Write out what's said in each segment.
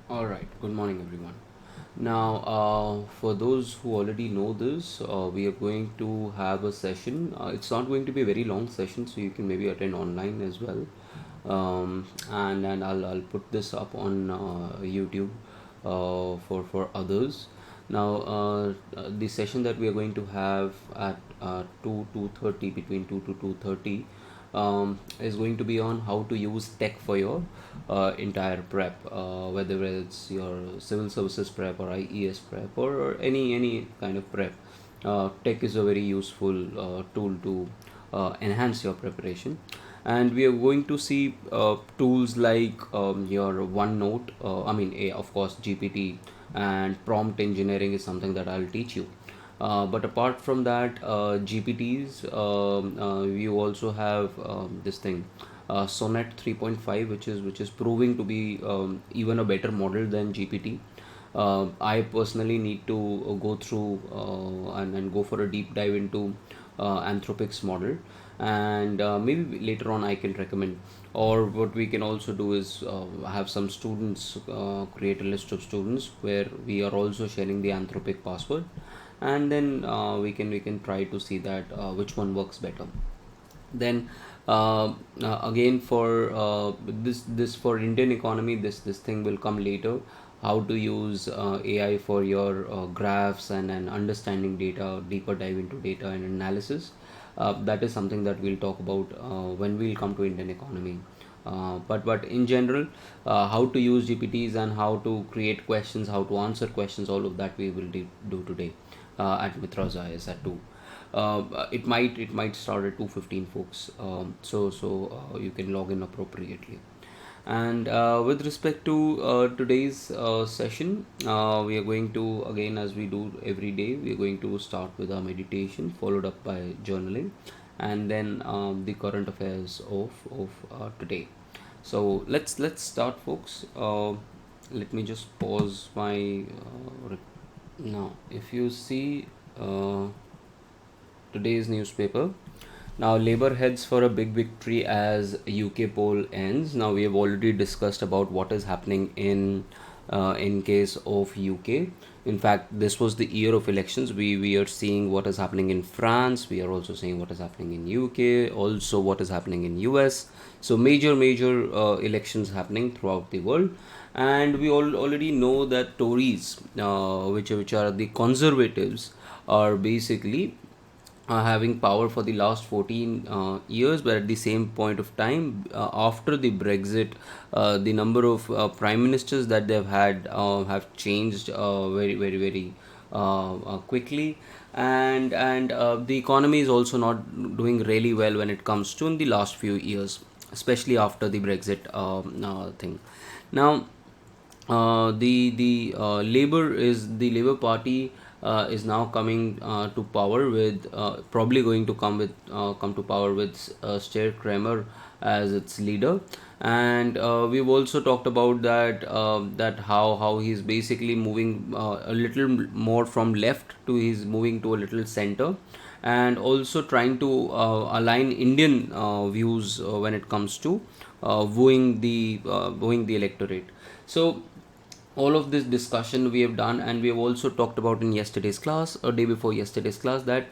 All right, good morning, everyone. Now, for those who already know this, we are going to have a session. It's not going to be a very long session, so you can maybe attend online as well. And I'll put this up on YouTube for others. Now, the session that we are going to have at 2:30, between 2 to 2:30, is going to be on how to use tech for your entire prep, whether it's your civil services prep or IES prep or any kind of prep. Tech is a very useful tool to enhance your preparation, and we are going to see tools like your OneNote. Of course, GPT and prompt engineering is something that I'll teach you. But apart from that, GPTs, you also have this thing, Sonnet 3.5, which is proving to be even a better model than GPT. I personally need to go through and go for a deep dive into Anthropic's model, and maybe later on I can recommend. Or what we can also do is have some students create a list of students where we are also sharing the Anthropic password, and then we can try to see that which one works better. Then again, for this for Indian economy, this thing will come later. How to use AI for your graphs and understanding data, deeper dive into data and analysis. That is something that we'll talk about when we'll come to Indian economy. But in general, how to use GPTs and how to create questions, how to answer questions, all of that we will do today at Mitra's IS at 2. It might start at 2:15, folks. So you can log in appropriately. And with respect to today's session, we are going to, again, as we do every day, we are going to start with our meditation, followed up by journaling, and then the current affairs of today. So let's start, folks. Let me just pause my now. If you see today's newspaper. Now, Labour heads for a big victory as UK poll ends. Now, we have already discussed about what is happening in case of UK. In fact, this was the year of elections. We are seeing what is happening in France. We are also seeing what is happening in UK. Also, what is happening in US. So, major elections happening throughout the world, and we all already know that Tories, which are the conservatives, are basically having power for the last 14 years, but at the same point of time, after the Brexit, the number of prime ministers that they've had have changed very quickly, and the economy is also not doing really well when it comes to in the last few years, especially after the Brexit thing. Now, the Labour Party is now coming to power with probably going to come to power with Stair Kramer as its leader, and we've also talked about that how he's basically moving a little more from left to he's moving to a little center, and also trying to align Indian views when it comes to wooing the electorate. So all of this discussion we have done, and we have also talked about in yesterday's class or day before yesterday's class that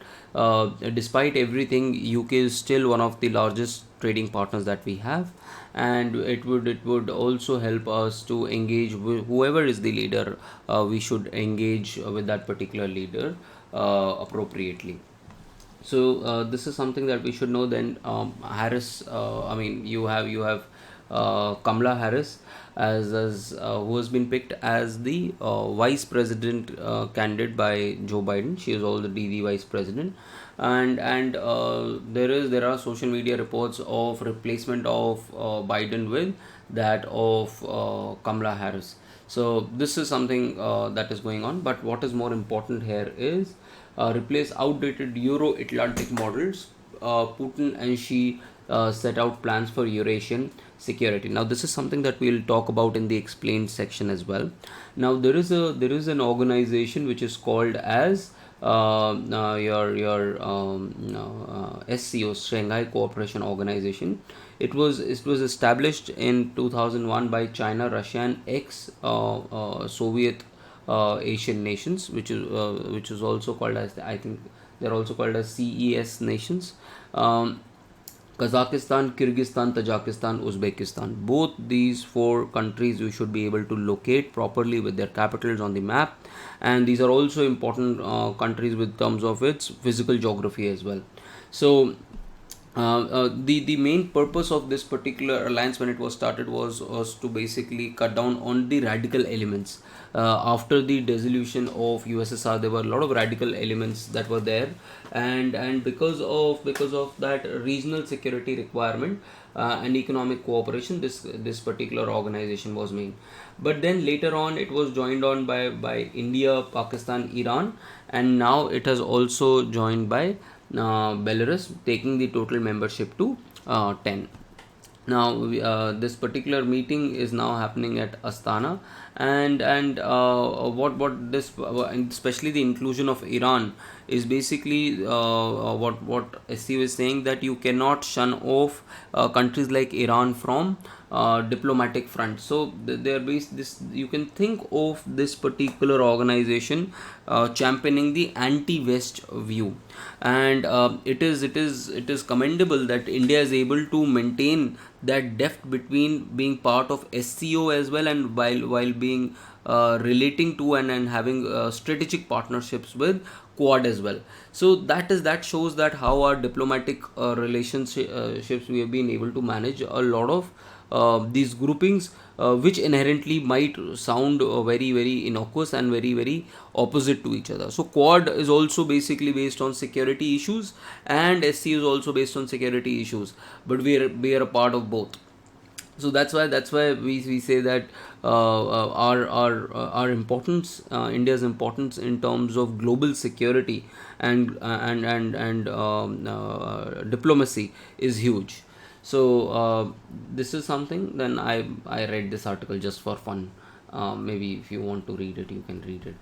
despite everything, UK is still one of the largest trading partners that we have, and it would also help us to engage with whoever is the leader. We should engage with that particular leader appropriately. So this is something that we should know. Then Harris, you have Kamala Harris as who has been picked as the vice president candidate by Joe Biden. She is already the vice president, and there are social media reports of replacement of Biden with that of Kamala Harris. So this is something that is going on. But what is more important here is replace outdated Euro-Atlantic models. Putin and Xi set out plans for Eurasian security. Now, this is something that we'll talk about in the explained section as well. Now, there is an organization which is called as SCO, Shanghai Cooperation Organization. It was established in 2001 by China, Russia, and ex Soviet Asian nations, which is also called as, I think they're also called as CES nations. Um, Kazakhstan, Kyrgyzstan, Tajikistan, Uzbekistan. Both these four countries you should be able to locate properly with their capitals on the map, and these are also important countries with terms of its physical geography as well. So the main purpose of this particular alliance when it was started was to basically cut down on the radical elements. After the dissolution of USSR, there were a lot of radical elements that were there, and because of that regional security requirement and economic cooperation, this particular organization was made. But then later on, it was joined on by India, Pakistan, Iran, and now it has also joined by Belarus, taking the total membership to 10. Now this particular meeting is now happening at Astana, and what this and especially the inclusion of Iran is basically what SCO is saying, that you cannot shun off countries like Iran from diplomatic front. So there is this, you can think of this particular organization championing the anti-West view, and it is commendable that India is able to maintain that depth between being part of SCO as well, and while being relating to and having strategic partnerships with Quad as well. So that shows that how our diplomatic relationships we have been able to manage a lot of these groupings, which inherently might sound very very innocuous and very very opposite to each other. So Quad is also basically based on security issues, and SC is also based on security issues, but we are a part of both. So that's why we say that our importance, India's importance in terms of global security and diplomacy is huge. So this is something. Then I read this article just for fun. Maybe if you want to read it, you can read it.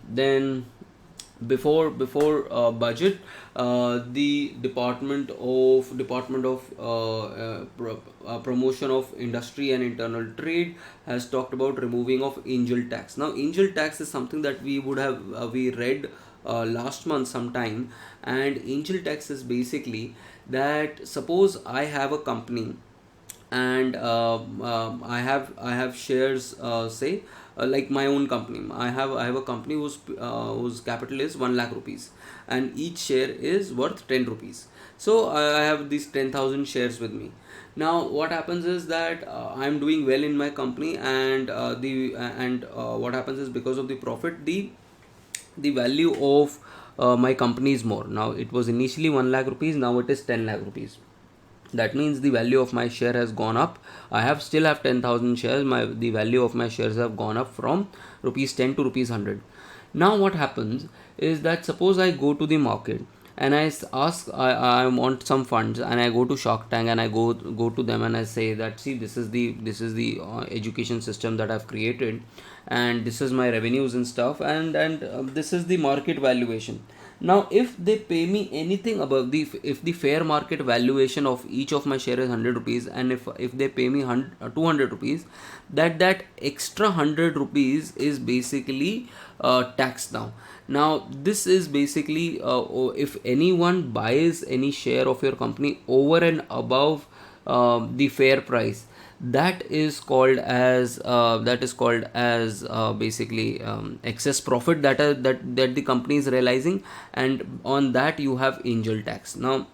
Then before budget, the department of promotion of industry and internal trade has talked about removing of angel tax. Now angel tax is something that we read last month sometime. And angel tax is basically that, suppose I have a company, and I have shares, say like my own company. I have a company whose capital is 1 lakh rupees, and each share is worth 10 rupees. So I have these 10,000 shares with me. Now what happens is that I'm doing well in my company, and what happens is, because of the profit, the value of my company is more. Now it was initially 1 lakh rupees, now it is 10 lakh rupees. That means the value of my share has gone up. I still have 10,000 shares. The value of my shares have gone up from rupees 10 to rupees 100. Now what happens is that, suppose I go to the market and ask, I want some funds, and I go to Shark Tank, and I go to them and I say that, see, this is the education system that I've created, and this is my revenues and stuff, and this is the market valuation. Now if they pay me anything above if the fair market valuation of each of my share is 100 rupees, and if they pay me 200 rupees, that extra 100 rupees is basically taxed. Now this is basically, if anyone buys any share of your company over and above the fair price, that is called as basically excess profit that the company is realizing, and on that you have angel tax. Now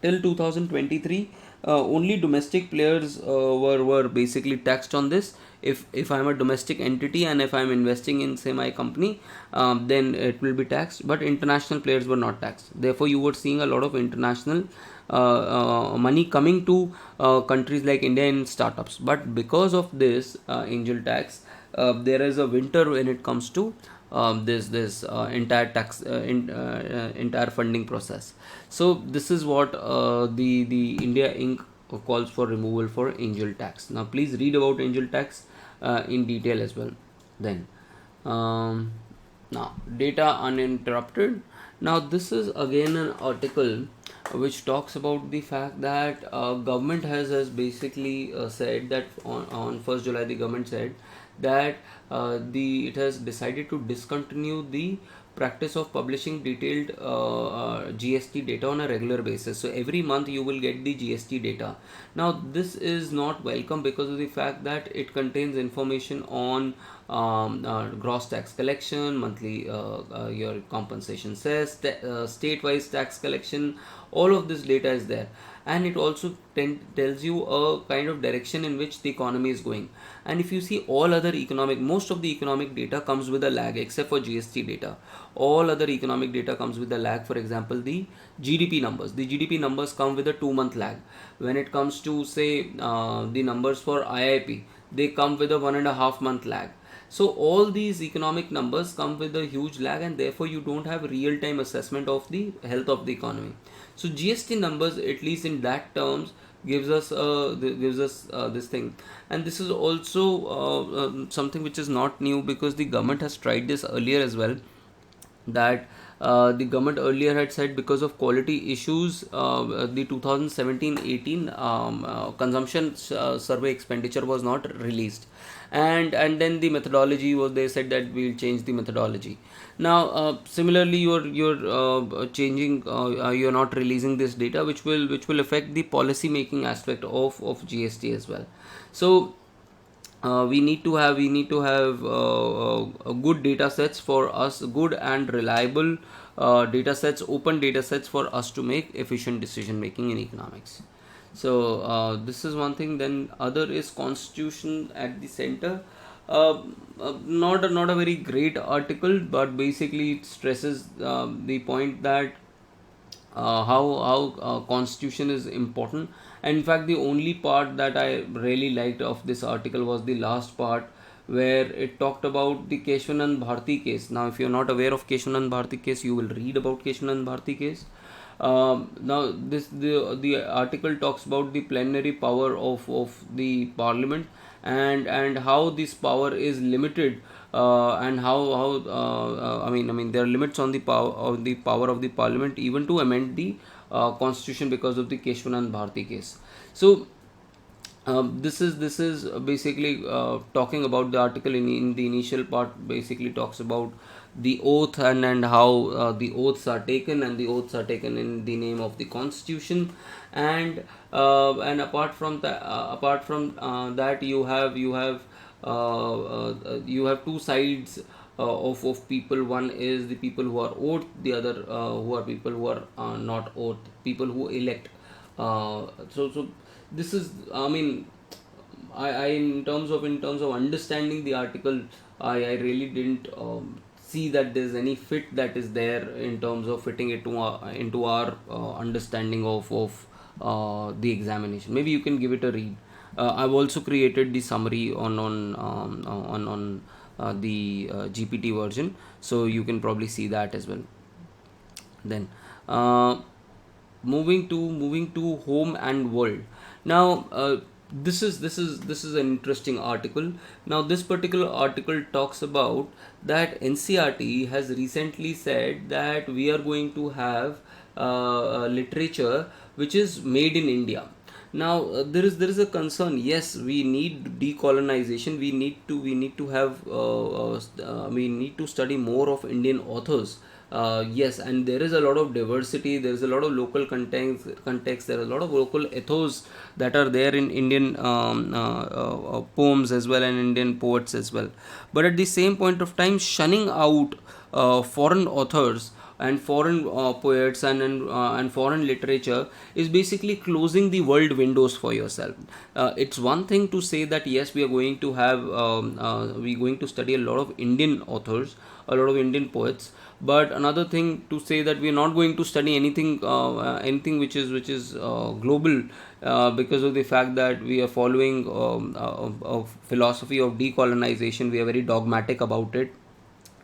till 2023, only domestic players were basically taxed on this. If I'm a domestic entity and if I'm investing in, say, my company, then it will be taxed, but international players were not taxed. Therefore you were seeing a lot of international money coming to countries like India in startups. But because of this angel tax, there is a winter when it comes to this entire funding process. So this is what the India Inc. calls for removal for angel tax. Now please read about angel tax in detail as well. Then um, Now, data uninterrupted. Now, this is again an article which talks about the fact that government has basically said that on 1st July the government said that the it has decided to discontinue the practice of publishing detailed GST data on a regular basis. So every month you will get the GST data. Now this is not welcome because of the fact that it contains information on gross tax collection, monthly your compensation cess, state-wise tax collection. All of this data is there, and it also tells you a kind of direction in which the economy is going. And if you see all other economic, most of the economic data comes with a lag except for GST data. All other economic data comes with a lag. For example, the GDP numbers come with a 2 month lag. When it comes to say the numbers for IIP, they come with a 1.5 month lag. So all these economic numbers come with a huge lag, and therefore you don't have real time assessment of the health of the economy. So GST numbers, at least in that terms, gives us this thing. And this is also something which is not new, because the government has tried this earlier as well. That the government earlier had said because of quality issues, the 2017-18 consumption survey expenditure was not released, and then the methodology was, they said that we'll change the methodology. Now similarly you're changing, you're not releasing this data, which will affect the policy making aspect of GST as well. So we need to have good data sets for us, good and reliable data sets, open data sets for us to make efficient decision making in economics. So this is one thing. Then other is constitution at the center. Not a very great article, but basically it stresses the point that how constitution is important. And in fact, the only part that I really liked of this article was the last part, where it talked about the Keshwanand Bharti case. Now if you're not aware of Keshwanand Bharti case, you will read about Keshwanand Bharti case. Now this the article talks about the plenary power of the parliament, and how this power is limited, and how I mean there are limits on the power of the parliament even to amend the constitution because of the Keshwanand Bharti case. So this is basically talking about the article in the initial part, basically talks about the oath, and how the oaths are taken, and the oaths are taken in the name of the constitution. And apart from that, you have two sides of people. One is the people who are oath, the other who are people who are not oath, people who elect. So this is, I mean, I in terms of understanding the article, I really didn't see that there's any fit that is there in terms of fitting it into our understanding of the examination. Maybe you can give it a read. I've also created the summary on the GPT version, so you can probably see that as well. Then moving to home and world. Now this is an interesting article. Now this particular article talks about that NCRT has recently said that we are going to have literature which is made in India. Now there is a concern. Yes, we need decolonization. We need to have we need to study more of Indian authors. Yes, and there is a lot of diversity. There is a lot of local context. There are a lot of local ethos that are there in Indian poems as well, and Indian poets as well. But at the same point of time, shunning out foreign authors and foreign poets and foreign literature is basically closing the world windows for yourself. It's one thing to say that yes, we are going to have we're going to study a lot of Indian authors, a lot of Indian poets, but another thing to say that we are not going to study anything which is global, because of the fact that we are following a philosophy of decolonization. We are very dogmatic about it.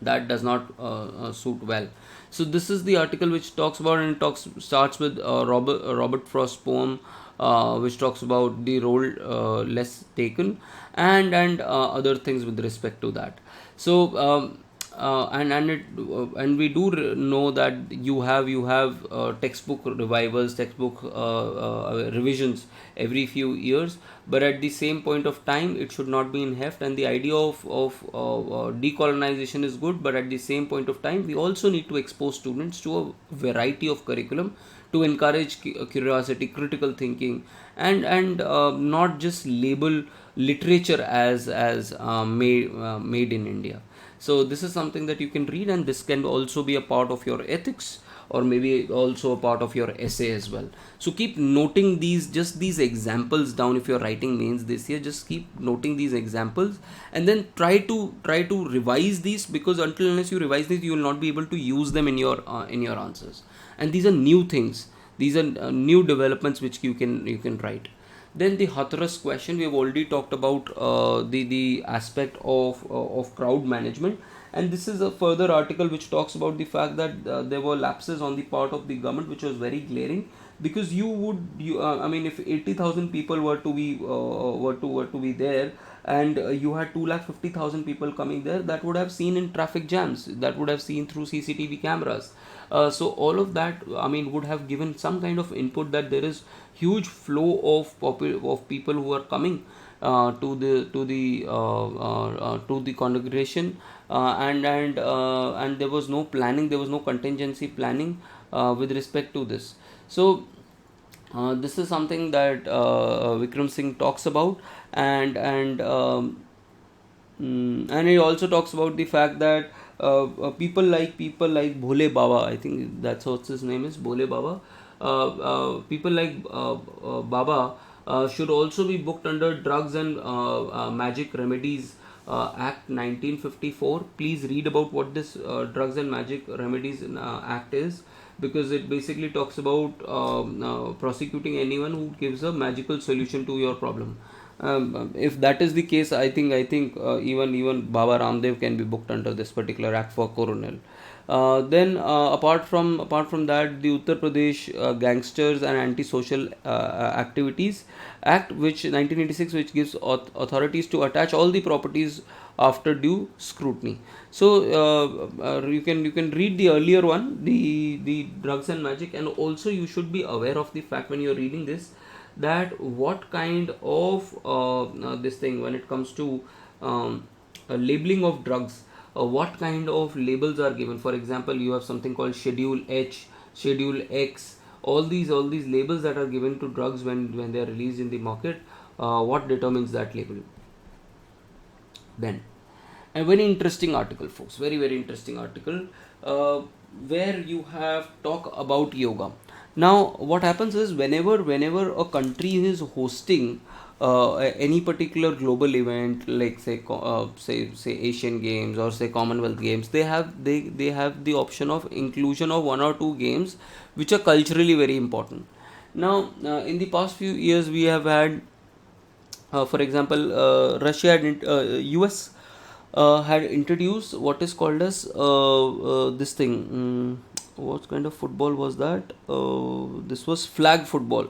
That does not suit well. So this is the article which talks about, and talks starts with Robert Frost poem, which talks about the role less taken, and other things with respect to that. So And we do know that you have textbook revivals, textbook revisions every few years, but at the same point of time it should not be in heft. And the idea of decolonization is good, but at the same point of time we also need to expose students to a variety of curriculum to encourage curiosity, critical thinking, and not just label literature as made in India. So this is something that you can read, and this can also be a part of your ethics, or maybe also a part of your essay as well. So keep noting these examples down. If you're writing mains this year, just keep noting these examples, and then try to revise these, because until unless you revise these, you will not be able to use them in your answers. And these are new things, these are new developments which you can write. Then the Hathras question, we have already talked about the aspect of crowd management, and this is a further article which talks about the fact that there were lapses on the part of the government, which was very glaring. Because I mean, if 80,000 people were to be there, and you had 250,000 people coming there, that would have seen in traffic jams, that would have seen through CCTV cameras. So all of that, I mean, would have given some kind of input that there is huge flow of people who are coming to the congregation, and there was no planning, there was no contingency planning with respect to this. So this is something that Vikram Singh talks about, and he also talks about the fact that people like Bhole Baba, I think that's what his name is, Bhole Baba. People like Baba should also be booked under Drugs and Magic Remedies Act 1954. Please read about what this Drugs and Magic Remedies Act is, because it basically talks about prosecuting anyone who gives a magical solution to your problem. If that is the case, I think even Baba Ramdev can be booked under this particular act for coronel. Then apart from that, the Uttar Pradesh Gangsters and Antisocial Activities Act, which 1986, which gives authorities to attach all the properties after due scrutiny. So you can read the earlier one, the Drugs and Magic, and also you should be aware of the fact when you're reading this, that what kind of this thing, when it comes to labeling of drugs, what kind of labels are given. For example, you have something called Schedule H, Schedule X, all these labels that are given to drugs when they are released in the market. What determines that label? Then a very interesting article, folks, very very interesting article, uh, where you have talk about yoga. Now what happens is, whenever a country is hosting any particular global event, like say Asian Games, or say Commonwealth Games, they have the option of inclusion of one or two games which are culturally very important. Now in the past few years we have had, for example, Russia US had introduced what is called as this thing. What kind of football was that? This was flag football.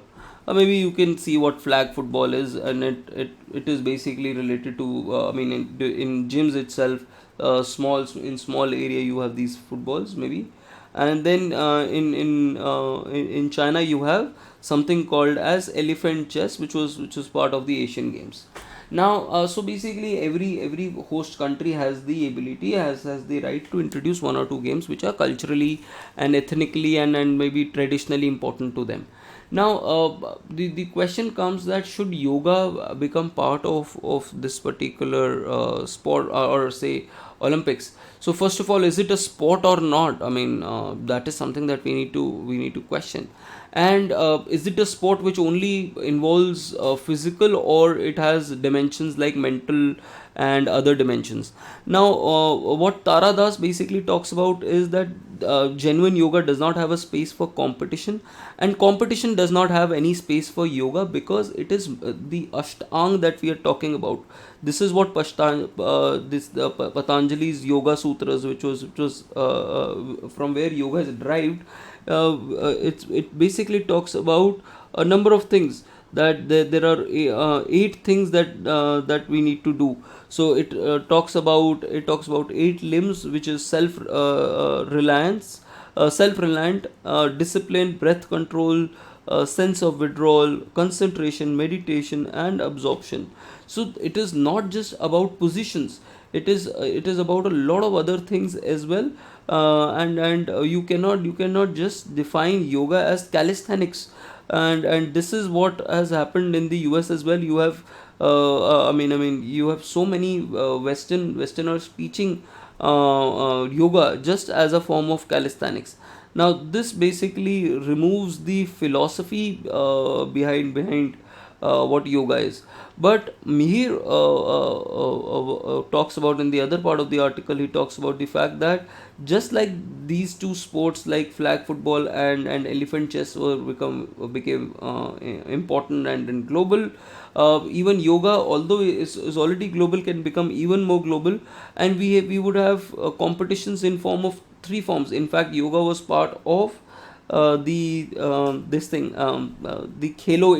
Maybe you can see what flag football is, and it is basically related to. I mean, in gyms itself, small area you have these footballs maybe, and then in China you have something called as elephant chess, which was part of the Asian Games. Now so basically every host country has the ability, has the right to introduce one or two games which are culturally and ethnically and maybe traditionally important to them. Now the question comes that, should yoga become part of this particular sport, or say Olympics? So first of all, is it a sport or not? I mean, that is something that we need to question. And is it a sport which only involves physical, or it has dimensions like mental and other dimensions? Now what Tara Das basically talks about is that genuine yoga does not have a space for competition, and competition does not have any space for yoga, because it is the ashtang that we are talking about. This is what Patanjali's Yoga Sutras, which was from where yoga is derived. It basically talks about a number of things. that there are 8 things that we need to do. So it talks about 8 limbs, which is self reliant, discipline, breath control, sense of withdrawal, concentration, meditation, and absorption. So it is not just about positions. It is about a lot of other things as well. And you cannot just define yoga as calisthenics. And this is what has happened in the US as well. You have I mean you have so many westerners teaching yoga just as a form of calisthenics. Now this basically removes the philosophy behind what yoga is. But Mihir talks about, in the other part of the article, he talks about the fact that just like these two sports like flag football and elephant chess became important and global, even yoga, although is already global, can become even more global. And we would have competitions in form of 3 forms. In fact, yoga was part of the this thing the Khelo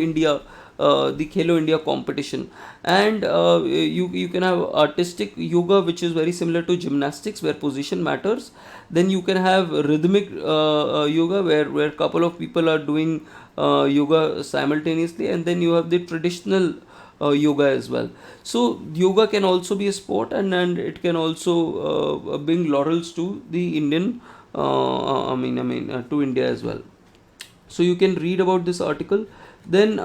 India competition. And you can have artistic yoga, which is very similar to gymnastics, where position matters. Then you can have rhythmic yoga, where couple of people are doing yoga simultaneously. And then you have the traditional yoga as well. So yoga can also be a sport, and it can also bring laurels to the Indian to India as well. So you can read about this article. Then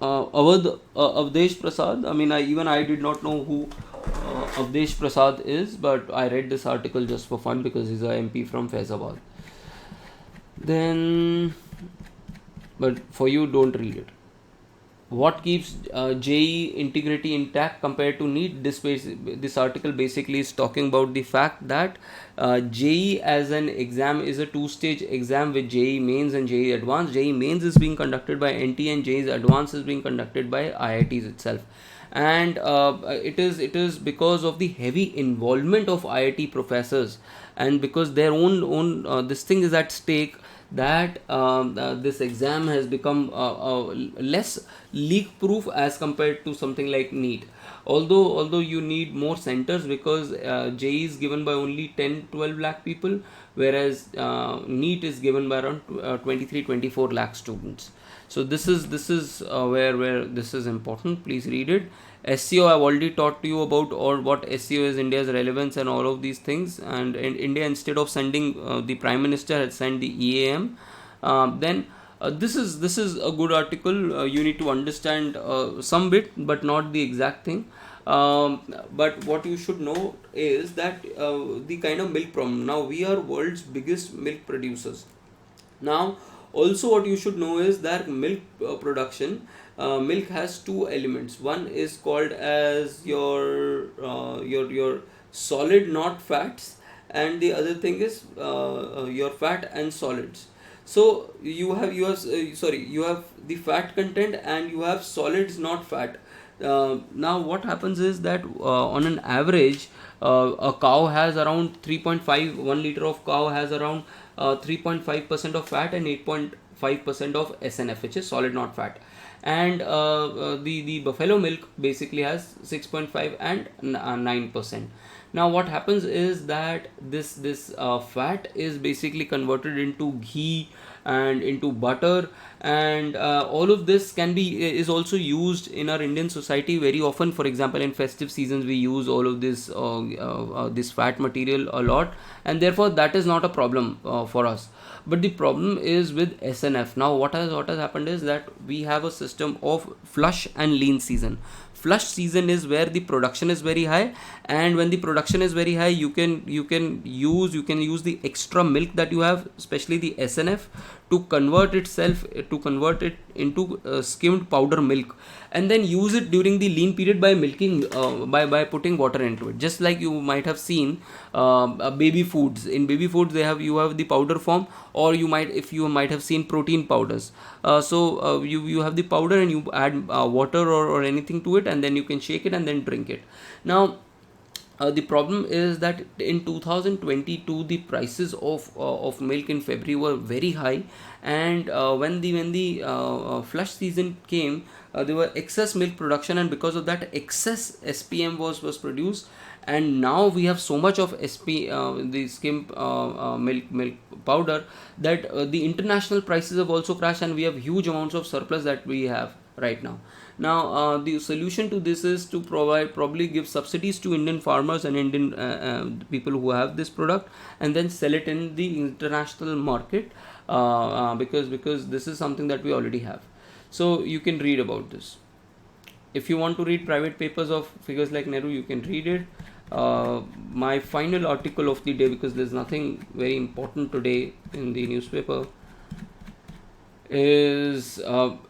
Avdesh Prasad. I did not know who Avdesh Prasad is, but I read this article just for fun because he's a MP from Faizabad. Then, but for you, don't read it. What keeps JE integrity intact compared to NEET? This article basically is talking about the fact that JE as an exam is a two-stage exam with JE mains and JE advanced. JE mains is being conducted by NT, and JE advanced is being conducted by IITs itself. And it is because of the heavy involvement of IIT professors, and because their own this thing is at stake, that this exam has become less leak proof as compared to something like NEET. Although you need more centers, because JE is given by only 10-12 lakh people, whereas NEET is given by around 23-24 lakh students. So this is where this is important. Please read it. SEO, I've already taught to you about, or what SEO is, India's relevance, and all of these things. And in India, instead of sending the Prime Minister, had sent the EAM. Then this is a good article. You need to understand some bit, but not the exact thing. But what you should know is that the kind of milk problem. Now we are world's biggest milk producers. Now, also what you should know is that milk production, milk has 2 elements. One is called as your solid, not fats, and the other thing is your fat and solids. So you have the fat content, and you have solids, not fat. Now what happens is that on an average, a cow has around 3.5 1 liter of cow has around 3.5% of fat and 8.5% of SNF, which is solid, not fat. And the buffalo milk basically has 6.5 and 9%. Now what happens is that this fat is basically converted into ghee and into butter, and all of this is also used in our Indian society very often. For example, in festive seasons we use all of this fat material a lot, and therefore that is not a problem for us. But the problem is with SNF. Now what has happened is that we have a system of flush and lean season. Flush season is where the production is very high, and when the production is very high, you can use the extra milk that you have, especially the SNF, to convert it into skimmed powder milk, and then use it during the lean period by milking by putting water into it. Just like you might have seen baby foods. In baby foods, you have the powder form, or you might have seen protein powders. You have the powder, and you add water or anything to it, and then you can shake it and then drink it. Now The problem is that in 2022 the prices of milk in February were very high, and when the flush season came, there were excess milk production, and because of that excess SPM was produced, and now we have so much of the skim milk powder, that the international prices have also crashed, and we have huge amounts of surplus that we have right now. Now, the solution to this is to probably give subsidies to Indian farmers and Indian people who have this product, and then sell it in the international market, because this is something that we already have. So you can read about this. If you want to read private papers of figures like Nehru, you can read it. My final article of the day, because there's nothing very important today in the newspaper, is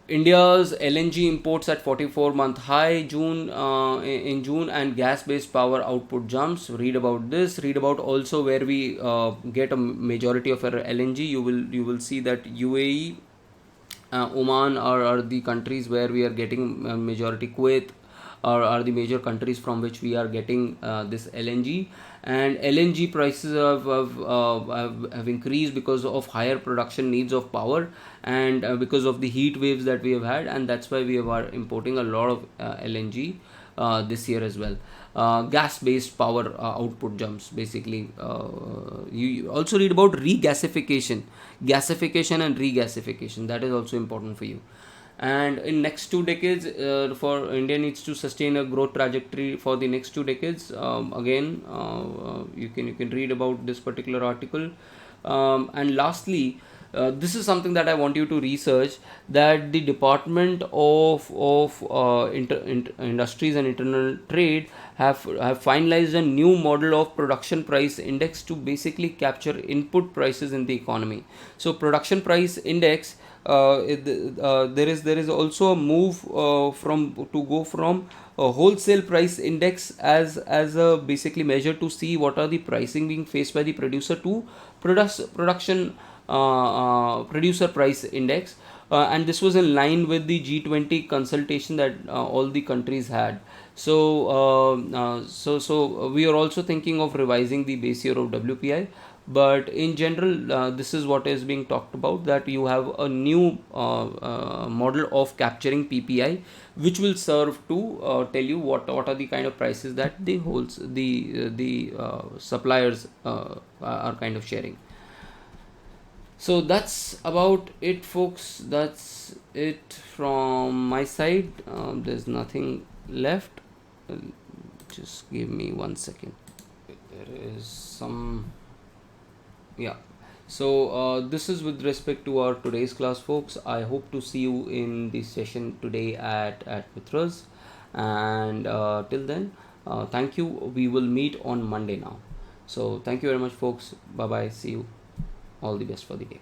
India's LNG imports at 44-month high in June, and gas-based power output jumps. Read about this. Read about also where we get a majority of our LNG. You will see that UAE, Oman are the countries where we are getting majority. Kuwait are the major countries from which we are getting this LNG, and LNG prices have increased because of higher production needs of power, and because of the heat waves that we have had, and that's why we are importing a lot of LNG this year as well. Gas-based power output jumps. Basically, you also read about regasification, gasification and regasification. That is also important for you. And in next 2 decades, for India needs to sustain a growth trajectory for the next 2 decades. Again, you can read about this particular article. And lastly, this is something that I want you to research, that the Department of Industries and Internal Trade have finalized a new model of production price index to basically capture input prices in the economy. So production price index, there is also a move to go from a wholesale price index as a basically measure to see what are the pricing being faced by the producer, to production producer price index, and this was in line with the G20 consultation that all the countries had. So we are also thinking of revising the base year of WPI, but in general, this is what is being talked about, that you have a new model of capturing PPI, which will serve to tell you what are the kind of prices that the suppliers are kind of sharing. So that's about it, folks. That's it from my side. There's nothing left. Just give me 1 second. There is some. Yeah. So this is with respect to our today's class, folks. I hope to see you in the session today at Mitras. And till then, thank you. We will meet on Monday now. So thank you very much, folks. Bye bye. See you. All the best for the day.